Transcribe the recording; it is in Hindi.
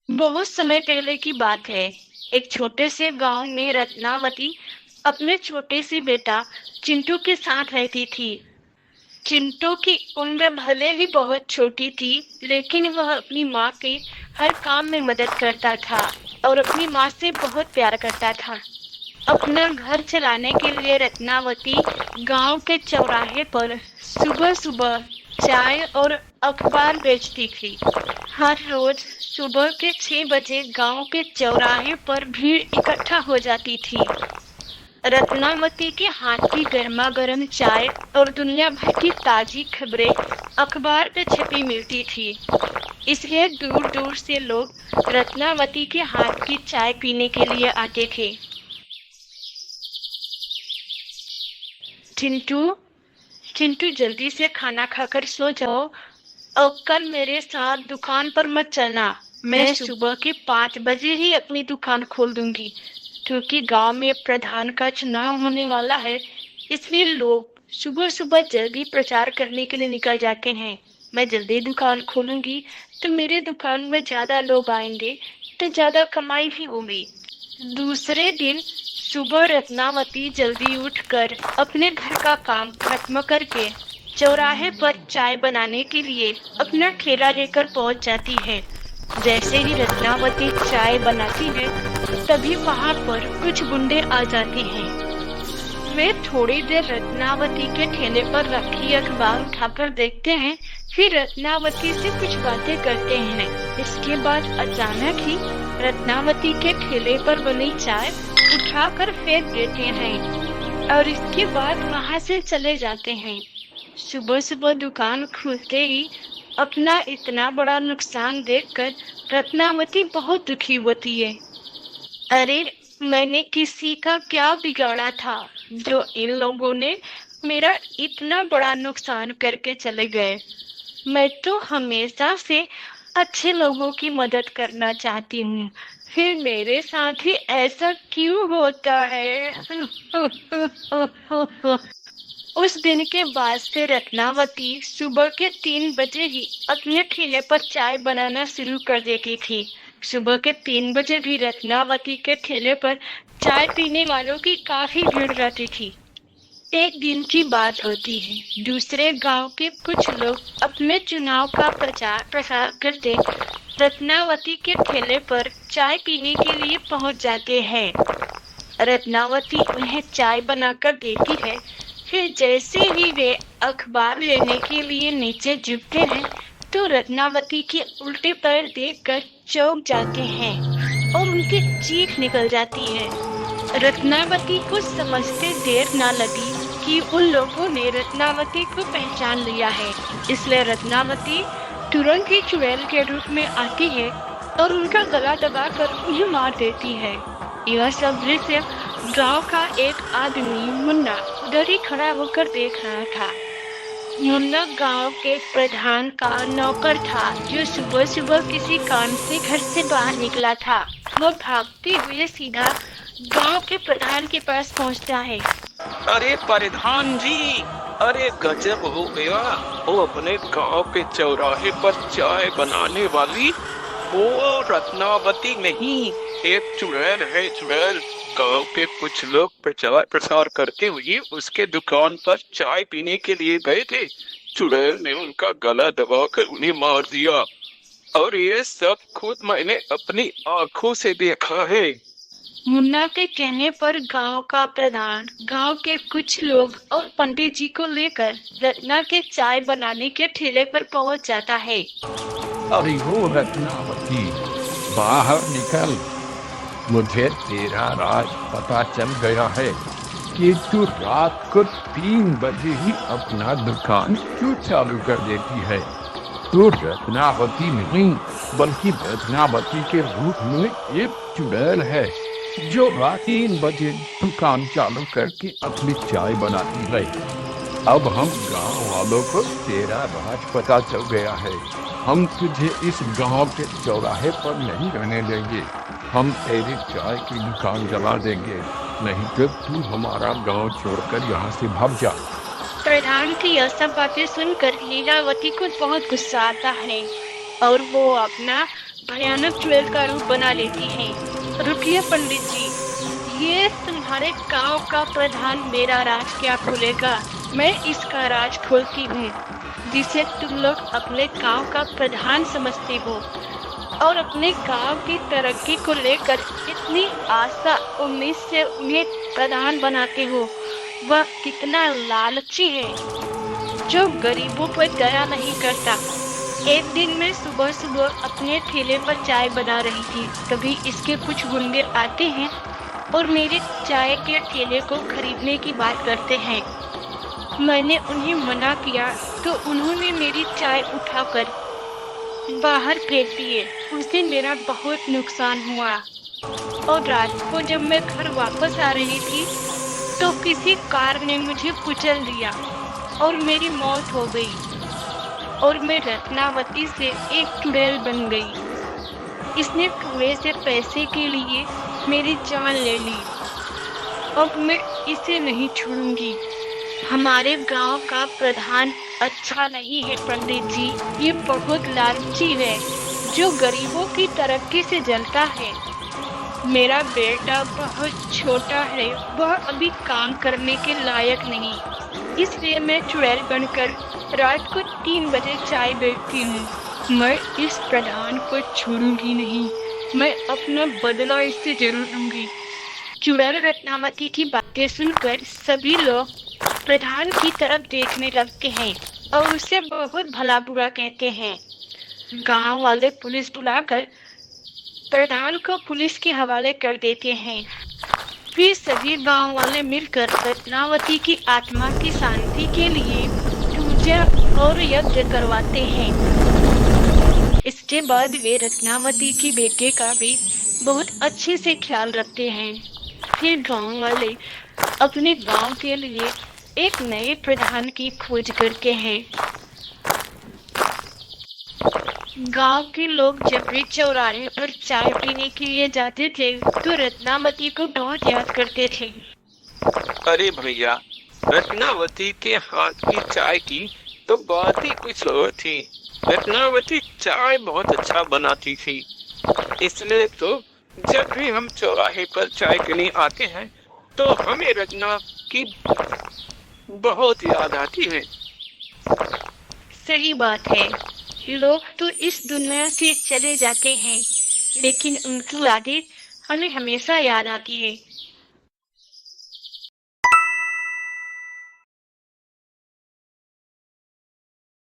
बहुत समय पहले की बात है। एक छोटे से गांव में रत्नावती अपने छोटे से बेटा चिंटू के साथ रहती थी। चिंटू की उम्र भले ही बहुत छोटी थी, लेकिन वह अपनी माँ के हर काम में मदद करता था और अपनी माँ से बहुत प्यार करता था। अपना घर चलाने के लिए रत्नावती गांव के चौराहे पर सुबह-सुबह चाय और अखबार बेचती थी। हर रोज सुबह के 6 बजे गांव के चौराहे पर भीड़ इकट्ठा हो जाती थी। रत्नावती के हाथ की गर्मा-गर्म चाय और दुनिया भर की ताजी खबरें अखबार में छपी मिलती थी। इसलिए दूर-दूर से लोग रत्नावती के हाथ की चाय पीने के लिए आते थे। चिंटू, चिंटू जल्दी से खाना खाकर सो जाओ और कल मेरे साथ दुकान पर मत चलना। मैं सुबह के 5 बजे ही अपनी दुकान खोल दूंगी, क्योंकि गांव में प्रधान का चुनाव होने वाला है। इसलिए लोग सुबह सुबह जल्दी प्रचार करने के लिए निकल जाते हैं। मैं जल्दी दुकान खोलूंगी तो मेरे दुकान में ज्यादा लोग आएंगे, तो ज्यादा कमाई भी होगी। दूसरे दिन सुबह रत्नावती जल्दी उठकर अपने घर का काम खत्म करके चौराहे पर चाय बनाने के लिए अपना ठेला लेकर पहुंच जाती है। जैसे ही रत्नावती चाय बनाती है, तभी वहां पर कुछ गुंडे आ जाते हैं। वे थोड़ी देर रत्नावती के ठेले पर रखी अखबार उठाकर देखते हैं, फिर रत्नावती से कुछ बातें करते हैं। इसके बाद अचानक ही रत्नावती के ठेले पर बनी चाय उठाकर फेंक देते हैं और इसके बाद वहां से चले जाते हैं। सुबह सुबह दुकान खुलते ही अपना इतना बड़ा नुकसान देखकर रत्नावती बहुत दुखी होती है। अरे, मैंने किसी का क्या बिगाड़ा था जो इन लोगों ने मेरा इतना बड़ा नुकसान करके चले गए। मैं तो हमेशा से अच्छे लोगों की मदद करना चाहती हूँ, फिर मेरे साथ ही ऐसा क्यों होता है? उस दिन के बाद से रत्नावती सुबह के 3 बजे ही अपने ठेले पर चाय बनाना शुरू कर देती थी। सुबह के 3 बजे भी रत्नावती के ठेले पर चाय पीने वालों की काफी भीड़ रहती थी। एक दिन की बात होती है। दूसरे गांव के कुछ लोग अपने चुनाव का प्रचार प्रसार करते रत्नावती के ठेले पर चाय पीने के लिए पहुंच जाते हैं। रत्नावती उन्हें चाय बनाकर देती है, फिर जैसे ही वे अखबार लेने के लिए नीचे झुकते हैं, तो रत्नावती के उल्टे पैर देखकर चौंक जाते हैं और उनकी चीख निकल जाती है। रत्नावती को समझते देर न लगी कि उन लोगों ने रत्नावती को पहचान लिया है। इसलिए रत्नावती तुरंत ही चुड़ैल के रूप में आती है और उनका गला दबाकर उन्हें मार देती है। यह सब दृश्य गांव का एक आदमी मुन्ना उधर ही खड़ा होकर देख रहा था। मुन्ना गांव के प्रधान का नौकर था, जो सुबह सुबह किसी काम से घर से बाहर निकला था। वो भागते हुए सीधा गांव के प्रधान के पास पहुंचता है। अरे प्रधान जी, अरे गजब हो गया। वो अपने गांव के चौराहे पर चाय बनाने वाली वो रत्नावती नहीं, एक चुड़ैल है। चुड़ैल गांव के कुछ लोग प्रचार प्रसार करते हुए उसके दुकान पर चाय पीने के लिए गए थे। चुड़ैल ने उनका गला दबाकर उन्हें मार दिया और ये सब खुद मैंने अपनी आंखों से देखा है। मुन्ना के कहने पर गांव का प्रधान गांव के कुछ लोग और पंडित जी को लेकर रत्ना के चाय बनाने के ठेले पर पहुंच जाता है। अरे वो रत्नावती, बाहर निकल। मुझे तेरा राज पता चल गया है कि तू रात को 3 बजे ही अपना दुकान क्यों चालू कर देती है। तू रत्नावती नहीं, बल्कि रत्नावती के रूप में एक चुड़ैल है, जो रात 3 बजे दुकान चालू करके अपनी चाय बनाती है। अब हम गांव वालों को तेरा राज पता चल गया है। हम तुझे इस गांव के चौराहे पर नहीं रहने देंगे। हम तेरी चाय की दुकान जला देंगे, नहीं तो तू हमारा गांव छोड़कर यहाँ से भाग जा। प्रधान की यह सब बातें सुनकर लीलावती को बहुत गुस्सा आता है और वो अपना भयानक चुड़ैल का रूप बना लेती है। रुकिए पंडित जी, ये तुम्हारे गांव का प्रधान मेरा राज क्या खोलेगा? मैं इसका राज खोलती हूँ, जिसे तुम लोग अपने गांव का प्रधान समझते हो और अपने गांव की तरक्की को लेकर इतनी आशा उम्मीद से उन्हें प्रधान बनाते हो। वह कितना लालची है, जो गरीबों पर दया नहीं करता। एक दिन मैं सुबह सुबह अपने ठेले पर चाय बना रही थी, तभी इसके कुछ गुंडे आते हैं और मेरे चाय के ठेले को खरीदने की बात करते हैं। मैंने उन्हें मना किया तो उन्होंने मेरी चाय उठाकर बाहर फेंक दिए। उस दिन मेरा बहुत नुकसान हुआ और रात को जब मैं घर वापस आ रही थी तो किसी कार ने मुझे कुचल दिया और मेरी मौत हो गई और मैं रत्नावती से एक चुड़ैल बन गई। इसने कुएं से पैसे के लिए मेरी जान ले ली। अब मैं इसे नहीं छोड़ूंगी। हमारे गांव का प्रधान अच्छा नहीं है पंडित जी, ये बहुत लालची है जो गरीबों की तरक्की से जलता है। मेरा बेटा बहुत छोटा है, वह अभी काम करने के लायक नहीं, इसलिए मैं चुड़ैल बनकर रात को 3 बजे चाय बेचती हूँ। मैं इस प्रधान को छोड़ूंगी नहीं, मैं अपना बदला इससे जरूर लूंगी। चुड़ैल रत्नावती की बातें सुनकर सभी लोग प्रधान की तरफ देखने लगते हैं और उसे बहुत भला बुरा कहते हैं। गांव वाले पुलिस बुलाकर प्रधान को पुलिस के हवाले कर देते हैं। फिर सभी गांव वाले मिलकर रत्नावती की आत्मा की शांति के लिए पूजा और यज्ञ करवाते हैं। इसके बाद वे रत्नावती की बेटे का भी बहुत अच्छे से ख्याल रखते हैं। फिर गांव वाले अपने गांव के लिए एक नए प्रधान की खोज करते हैं। गांव के लोग जब भी चौराहे पर चाय पीने के लिए जाते थे तो रत्नावती को बहुत याद करते थे। अरे भैया, रत्नावती के हाथ की चाय की तो बात ही कुछ और थी। रत्नावती चाय बहुत अच्छा बनाती थी, इसलिए तो जब भी हम चौराहे पर चाय पीने आते हैं तो हमें रत्ना की बहुत याद आती है। सही बात है, लोग तो इस दुनिया से चले जाते हैं लेकिन उनकी यादें हमें हमेशा याद आती है।